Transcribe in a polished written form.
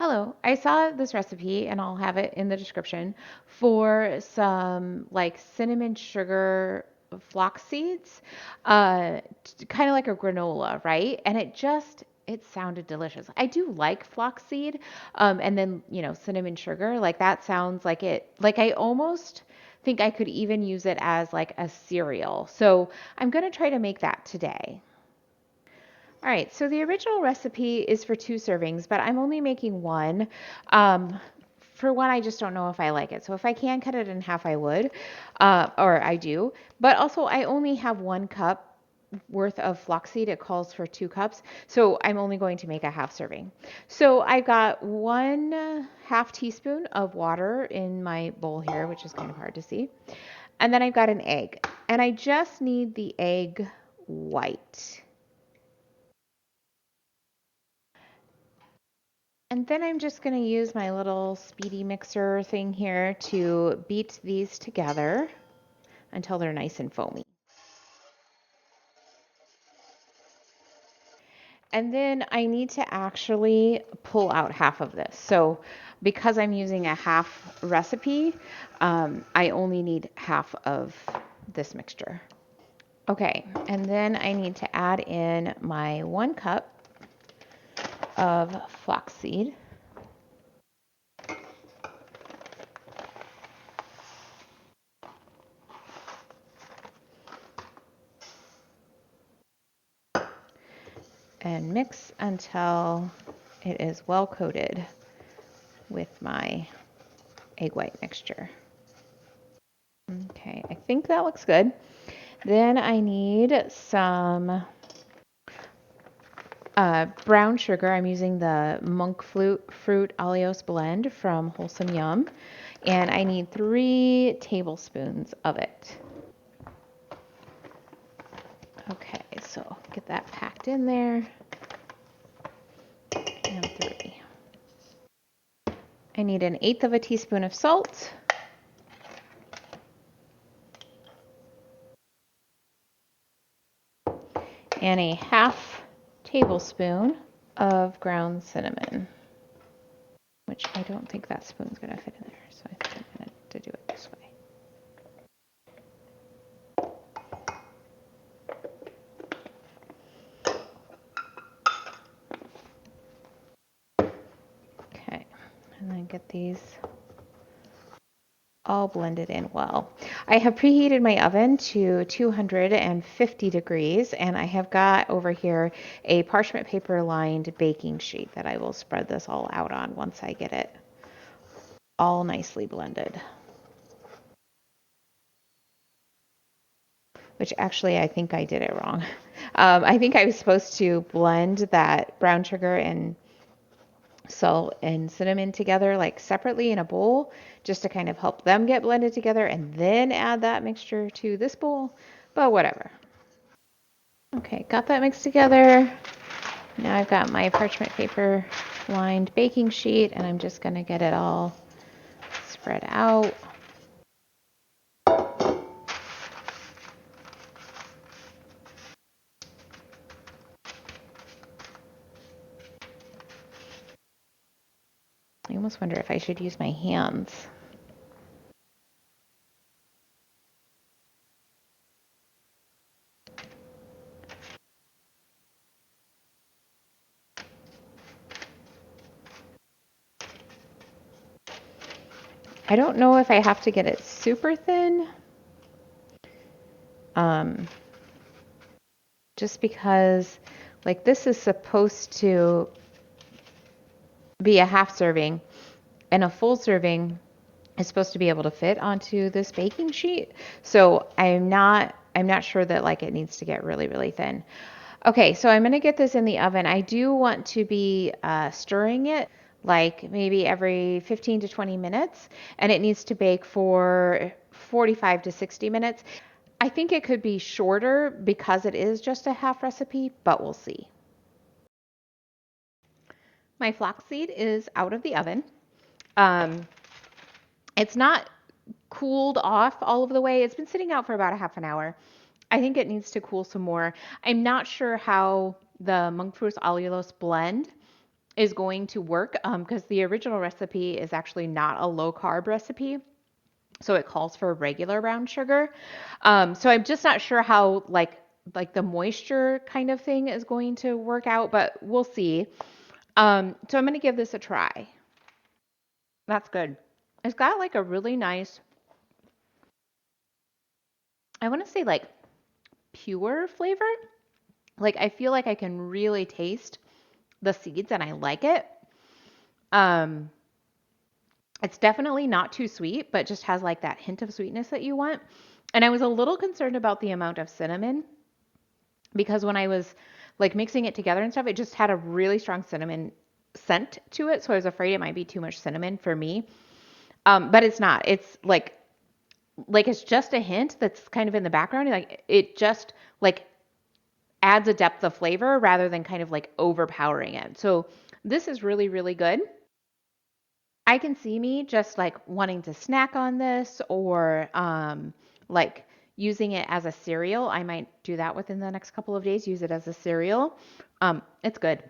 Hello, I saw this recipe and I'll have it in the description for some like cinnamon sugar flax seeds, kind of like a granola, right? And it sounded delicious. I do like flaxseed, and then, cinnamon sugar, like that sounds like like I almost think I could even use it as like a cereal. So I'm going to try to make that today. All right, so the original recipe is for 2 servings, but I'm only making one. Um, for one, I just don't know if I like it. So if I can cut it in half, I would, or I do. But also, I only have 1 cup worth of flaxseed. It calls for 2 cups. So I'm only going to make a half serving. So I've got 1/2 teaspoon of water in my bowl here, which is kind of hard to see. And then I've got an egg. And I just need the egg white. And then I'm just going to use my little speedy mixer thing here to beat these together until they're nice and foamy. And then I need to actually pull out half of this. So because I'm using a half recipe, I only need half of this mixture. Okay, and then I need to add in my 1 cup of flaxseed. And mix until it is well coated with my egg white mixture. Okay, I think that looks good. Then I need some brown sugar. I'm using the monk fruit Alios blend from Wholesome Yum, and I need 3 tablespoons of it. Okay, so get that packed in there. And 3. I need 1/8 of a teaspoon of salt. And a half tablespoon of ground cinnamon, which I don't think that spoon's going to fit in there, so I think I'm going to do it this way. Okay, and then get these all blended in well. I have preheated my oven to 250 degrees, and I have got over here a parchment paper lined baking sheet that I will spread this all out on once I get it all nicely blended. Which actually I think I did it wrong. I think I was supposed to blend that brown sugar and salt and cinnamon together like separately in a bowl just to kind of help them get blended together and then add that mixture to this bowl, but whatever. Okay, got that mixed together. Now I've got my parchment paper lined baking sheet and I'm just going to get it all spread out. I almost wonder if I should use my hands. I don't know if I have to get it super thin. Just because like this is supposed to be a half serving and a full serving is supposed to be able to fit onto this baking sheet. So I'm not sure that like it needs to get really, really thin. Okay, so I'm going to get this in the oven. I do want to be stirring it like maybe every 15 to 20 minutes, and it needs to bake for 45 to 60 minutes. I think it could be shorter because it is just a half recipe, but we'll see. My flaxseed is out of the oven. Um, it's not cooled off all of the way. It's been sitting out for about a half an hour. I think it needs to cool some more. I'm not sure how the monk fruit allulose blend is going to work because the original recipe is actually not a low carb recipe. So it calls for regular brown sugar. So I'm just not sure how like the moisture kind of thing is going to work out, but we'll see. So I'm going to give this a try. That's good. It's got like a really nice, I want to say like pure flavor. Like I feel like I can really taste the seeds and I like it. Um, it's definitely not too sweet, but just has like that hint of sweetness that you want. And I was a little concerned about the amount of cinnamon because when I was like mixing it together and stuff, it just had a really strong cinnamon scent to it. So I was afraid it might be too much cinnamon for me. But it's not. It's like it's just a hint that's kind of in the background. Like it just like adds a depth of flavor rather than kind of like overpowering it. So this is really, really good. I can see me just like wanting to snack on this or like using it as a cereal. I might do that within the next couple of days, use it as a cereal. It's good.